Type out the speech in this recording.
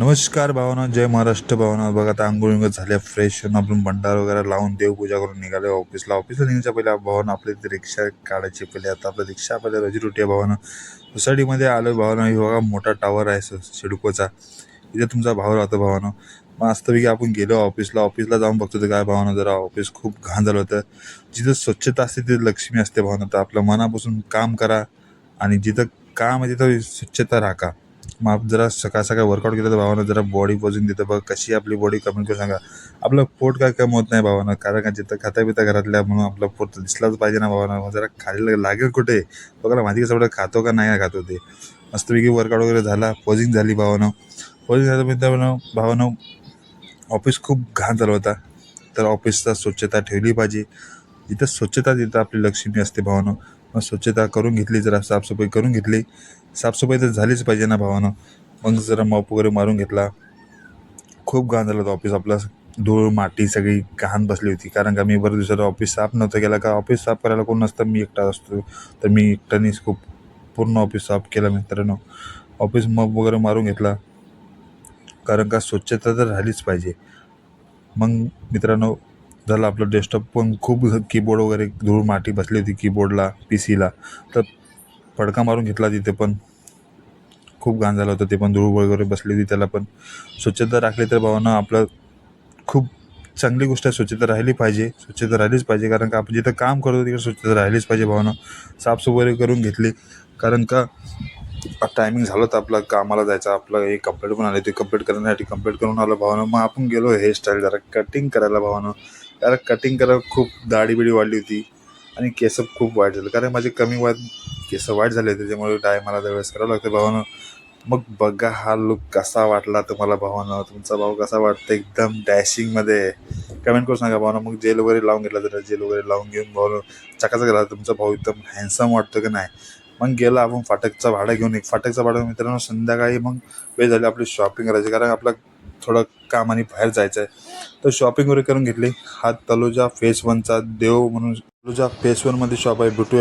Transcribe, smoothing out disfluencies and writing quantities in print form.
नमस्कार भावना, जय महाराष्ट्र भावना. बघा आता आंघोळ झाल्या, फ्रेश होऊन आपण भंडार वगैरे लावून देवपूजा करून निघाले ऑफिसला निघायच्या पहिले भावना आपली ती रिक्षा काढायची. पहिले आता आपलं रिक्षा पहिले रोजीरोटी आहे भावना. सोसायटीमध्ये आलो भावना, हे बघा मोठा टावर आहे सिडकोचा, इथे तुमचा भाव राहतो भावानं. वास्तविक आपण गेलो ऑफिसला जाऊन बघतो तर काय भावना, जरा ऑफिस खूप घाण झालं होतं. जिथं स्वच्छता असते तिथे लक्ष्मी असते भावना. तर आपलं मनापासून काम करा आणि जिथं काम आहे तिथं स्वच्छता राखा. मग आपण जरा सकाळ सकाळ वर्कआउट केलं तर भावानं जरा बॉडी पोजून देतं. बघ कशी आपली बॉडी कमेंट करून सांगा. आपलं पोट काय कमी होत नाही भावानं, कारण का जिथं खाता पिता घरातल्या म्हणून आपलं पोट तर दिसलाच पाहिजे ना भावानं. मग जरा खायला लागेल कुठे बघायला माहिती कसं खातो का नाही खातो ते. मस्तपैकी वर्कआउट वगैरे झाला, पोजिंग झाली भावानं. पोजिंग झाल्यानंतर भावानं ऑफिस खूप घाण झाला होता. तर ऑफिसचा स्वच्छता ठेवली पाहिजे. जिथं स्वच्छता तिथं आपली लक्ष्मी असते भावानं. मग स्वच्छता करून घेतली, जरा साफसफाई करून घेतली. साफसफाई तर झालीच पाहिजे ना भावानं. मग जरा मॉप वगैरे मारून घेतला. खूप घाण झालं होतं ऑफिस आपलं. धूळ माती सगळी घाण बसली होती, कारण का मी बरं दिवसाला ऑफिस साफ नव्हतं केला. का ऑफिस साफ करायला कोण नसतं, मी एकटा असतो. तर मी एकट्यानेच खूप पूर्ण ऑफिस साफ केलं मित्रांनो. ऑफिस मॉप वगैरे मारून घेतला, कारण का स्वच्छता तर राहिलीच पाहिजे. मग मित्रांनो झालं आपलं डेस्कटॉप पण खूप कीबोर्ड वगैरे धूळ माती बसली होती कीबोर्डला, पीसीला. तर फडका मारून घेतला तिथे पण. खूप घाण झालं होतं ते पण, धूळ वगैरे बसली होती त्याला पण. स्वच्छता राखली तर भावना आपलं खूप चांगली गोष्ट आहे. स्वच्छता राहिलीच पाहिजे, कारण का आपण जिथं काम करतो तिकडे स्वच्छता राहिलीच पाहिजे भावना. साफसफाई वगैरे करून घेतली, कारण का टायमिंग झालं तर आपलं कामाला जायचं. आपलं एक कंप्लीट पण आले, ते कंप्लीट करण्यासाठी कंप्लीट करून आलं भावानं. मग आपण गेलो हेअरस्टाईल जरा कटिंग करायला भावानं. कारण कटिंग करायला खूप दाढी बिडी वाढली होती आणि केस खूप वाईट झालं, कारण माझे कमी वयात केस वाईट झाले, त्याच्यामुळे मला त्यावेळेस करावं लागतं भावानं. मग बघा हा लुक कसा वाटला तुम्हाला भावानं. तुमचा भाऊ कसा वाटतं, एकदम डॅशिंगमध्ये कमेंट करून सांगा भावानं. मग जेल वगैरे लावून घेतला, जरा जेल वगैरे लावून घेऊन भावानं चकाचक राहिला. तुमचा भाऊ एकदम हँडसम वाटतो की नाही. मग गेला आपण फाटकचा भाडा घेऊन. एक फाटकचा भाडा मित्रांनो, संध्याकाळी मग वेळ झाली आपली शॉपिंग करायची, कारण आपलं थोडं काम आणि बाहेर जायचं आहे. तर शॉपिंग वगैरे करून घेतली. हा तलोजा फेस 1चा देव म्हणून तलोजा फेस 1मध्ये शॉप आहे, भेटूया.